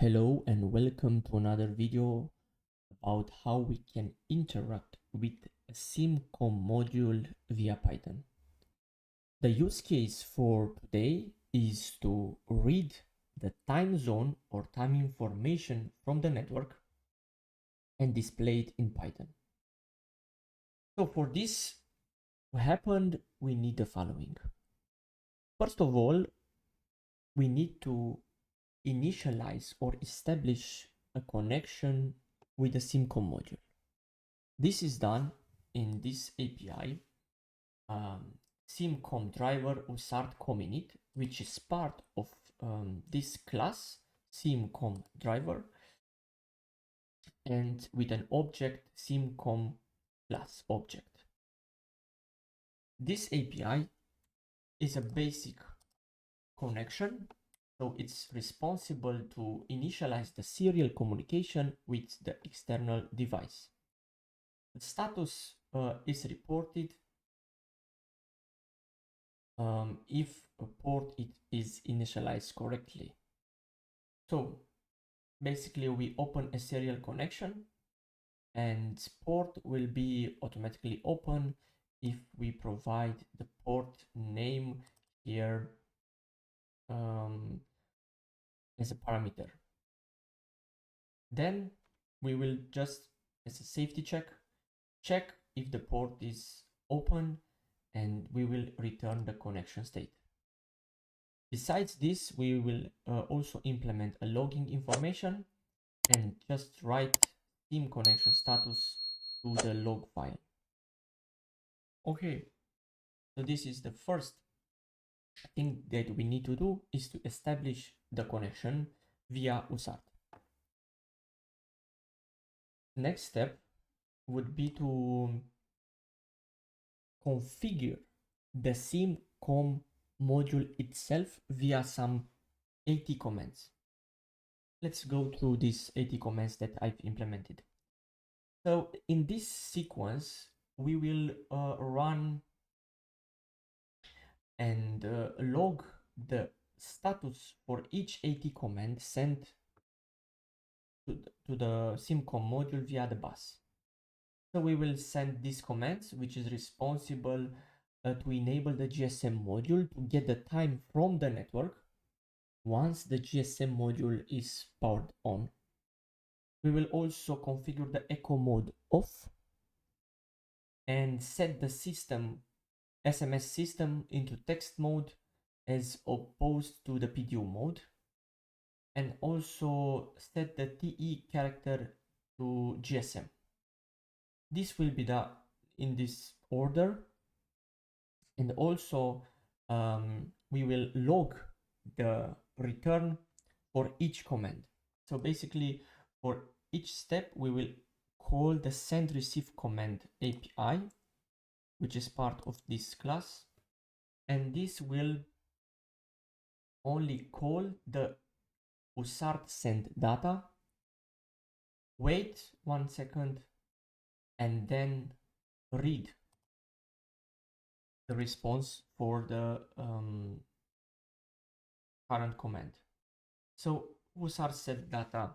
Hello and welcome to another video about how we can interact with a SIMCom module via Python. The use case for today is to read the time zone or time information from the network and display it in Python. So for this to happen, we need the following. First of all, we need to initialize or establish a connection with the SIMCom module. This is done in this API, SIMCom driver usart cominit, which is part of this class SIMCom driver, and with an object SIMCom class object. This API is a basic connection, so it's responsible to initialize the serial communication with the external device. The status is reported if a port is initialized correctly. So basically we open a serial connection and port will be automatically open if we provide the port name here as a parameter. Then we will just, as a safety check if the port is open, and we will return the connection state. Besides this, we will also implement a logging information and just write SIM connection status to the log file. Okay, so this is the first thing that we need to do, is to establish the connection via usart. Next step would be to configure the SIMCom module itself via some AT commands. Let's go through these AT commands that I've implemented. So in this sequence, we will run and log the status for each AT command sent to the SIMCom module via the bus. So we will send these commands, which is responsible to enable the GSM module to get the time from the network once the GSM module is powered on. We will also configure the echo mode off and set the system SMS system into text mode as opposed to the PDU mode, and also set the TE character to GSM. This will be done in this order, and also we will log the return for each command. So basically for each step we will call the send receive command API, which is part of this class, and this will only call the usart send data, wait 1 second, and then read the response for the current command. So usart send data,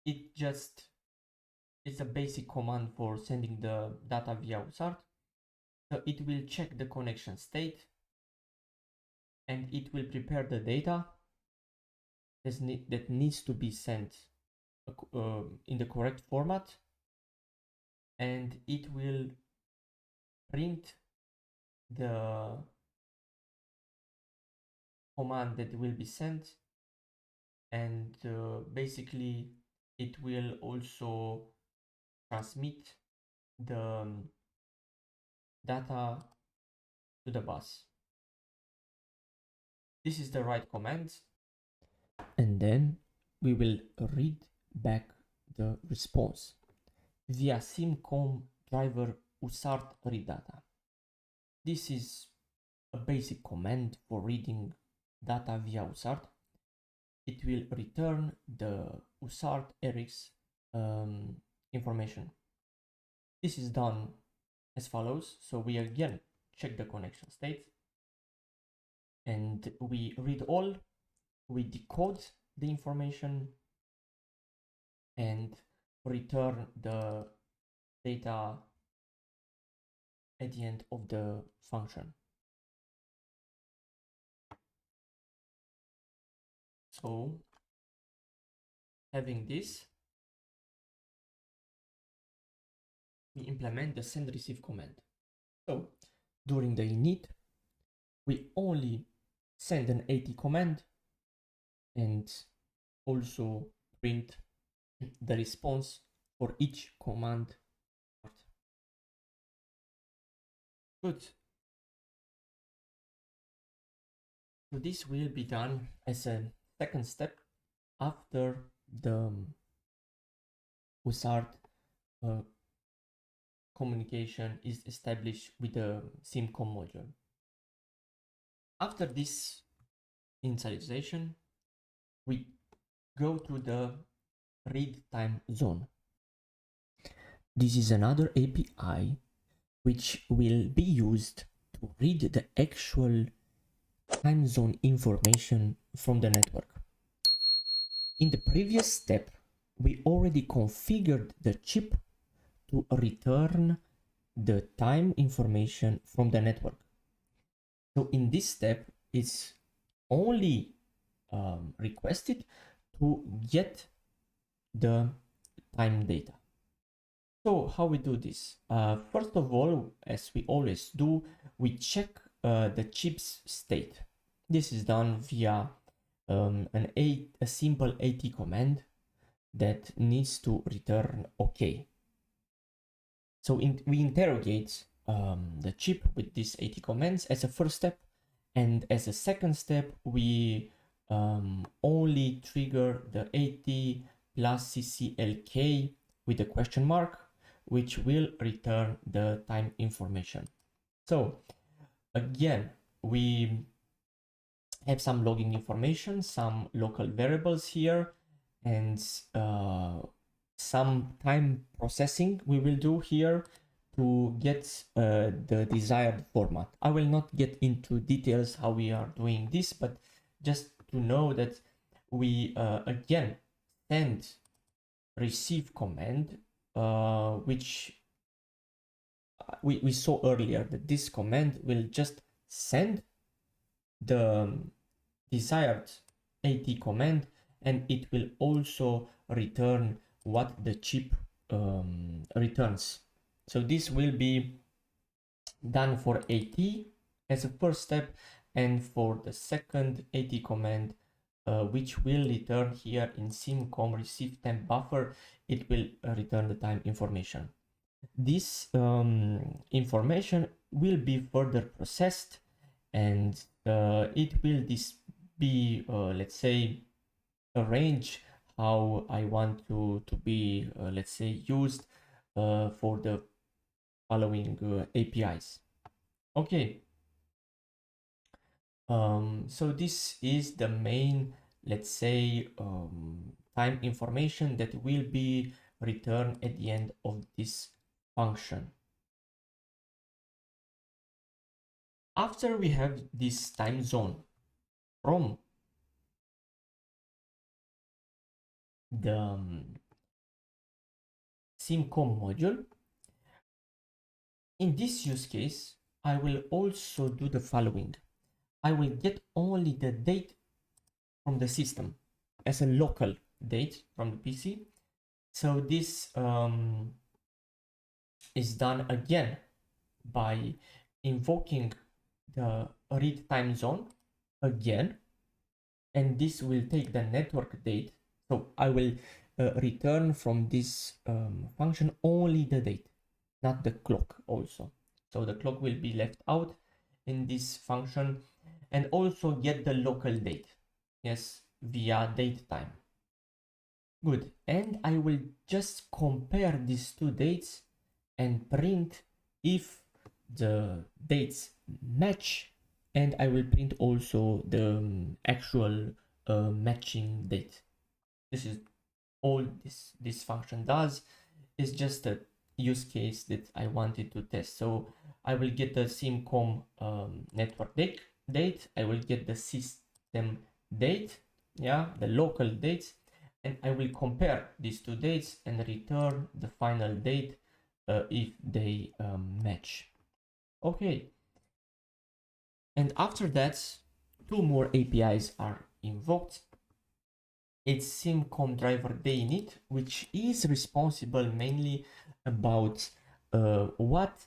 it's a basic command for sending the data via usart. So it will check the connection state and it will prepare the data that needs to be sent in the correct format, and it will print the command that will be sent, and basically it will also transmit the data to the bus. This is the right command, and then we will read back the response via SIMCom driver usart read data. This is a basic command for reading data via usart. It will return the usart RX information. This is done as follows. So we again check the connection state and we read all, we decode the information, and return the data at the end of the function. So having this, we implement the send receive command. So during the init, we only send an AT command and also print the response for each command. Good. So this will be done as a second step after the wizard communication is established with the SIMCom module. After this initialization, we go to the read time zone. This is another API which will be used to read the actual time zone information from the network. In the previous step, we already configured the chip to return the time information from the network. So in this step, it's only requested to get the time data. So how we do this? First of all, as we always do, we check the chip's state. This is done via a simple AT command that needs to return OK. So we interrogate the chip with these AT commands as a first step, and as a second step, we only trigger the AT plus CCLK with a question mark, which will return the time information. So again, we have some logging information, some local variables here, and some time processing we will do here to get the desired format. I will not get into details how we are doing this, but just to know that we again send receive command, which we saw earlier that this command will just send the desired AT command, and it will also return what the chip returns. So this will be done for AT as a first step, and for the second AT command, which will return here in SIMCom receive temp buffer, it will return the time information. This information will be further processed, and it will be let's say arranged how I want to be let's say used for the following APIs. Okay, so this is the main, let's say, time information that will be returned at the end of this function. After we have this time zone from the SIMCom module, in this use case, I will also do the following. I will get only the date from the system as a local date from the PC. So this is done again by invoking the read time zone again, and this will take the network date. So I will return from this function only the date, not the clock also. So the clock will be left out in this function, and also get the local date, yes, via datetime. Good, and I will just compare these two dates and print if the dates match, and I will print also the actual matching date. This is all this function does. Is just a use case that I wanted to test. So I will get the SIMCom network date, I will get the system date, yeah, the local dates, and I will compare these two dates and return the final date if they match. Okay, and after that, two more APIs are invoked. It's SIMCom driver dainit, which is responsible mainly about what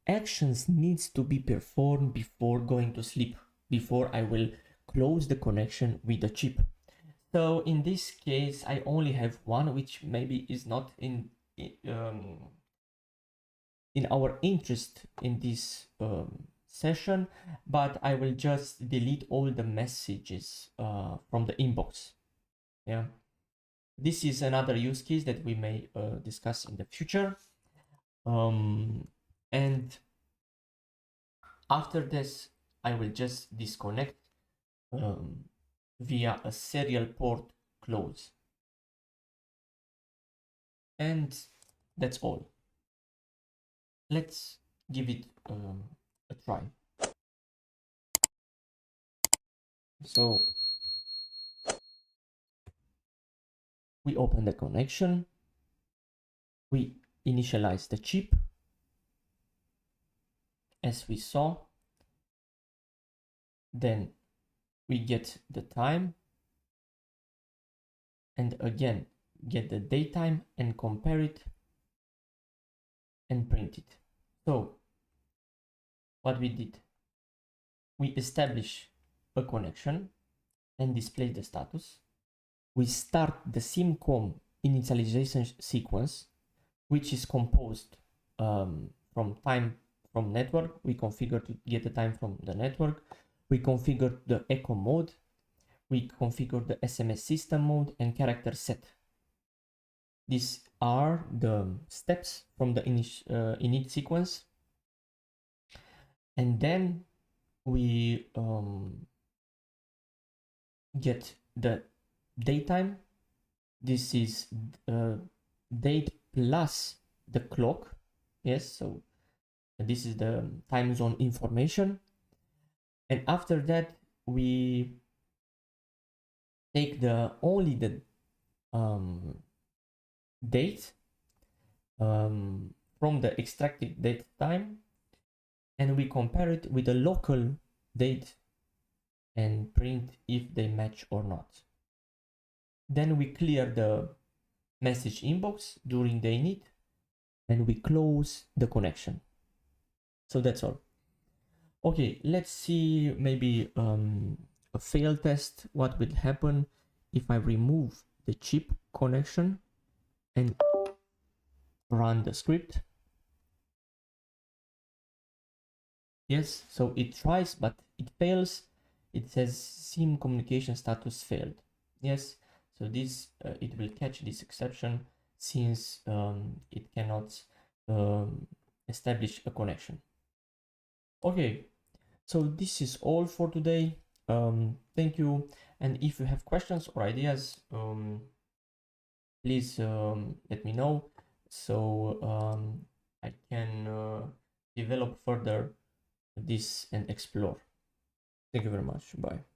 actions needs to be performed before going to sleep, before I will close the connection with the chip. So in this case, I only have one, which maybe is not in our interest in this session, but I will just delete all the messages from the inbox. Yeah, this is another use case that we may discuss in the future. And after this, I will just disconnect via a serial port close. And that's all. Let's give it a try. So we open the connection, we initialize the chip as we saw, then we get the time, and again get the datetime and compare it and print it. So what we did, we establish a connection and display the status. We start the SIMCom initialization sequence, which is composed from time from network. We configure to get the time from the network. We configure the echo mode. We configure the SMS system mode and character set. These are the steps from the init sequence. And then we get the datetime. This is date plus the clock. Yes, so this is the time zone information. And after that, we take only the date from the extracted date time, and we compare it with the local date and print if they match or not. Then we clear the message inbox during the init and we close the connection. So that's all. Okay, let's see maybe a fail test. What will happen if I remove the chip connection and run the script? Yes, so it tries, but it fails. It says SIM communication status failed. Yes, so this it will catch this exception since it cannot establish a connection. Okay, so this is all for today. Thank you, and if you have questions or ideas, please let me know so I can develop further this and explore. Thank you very much. Bye.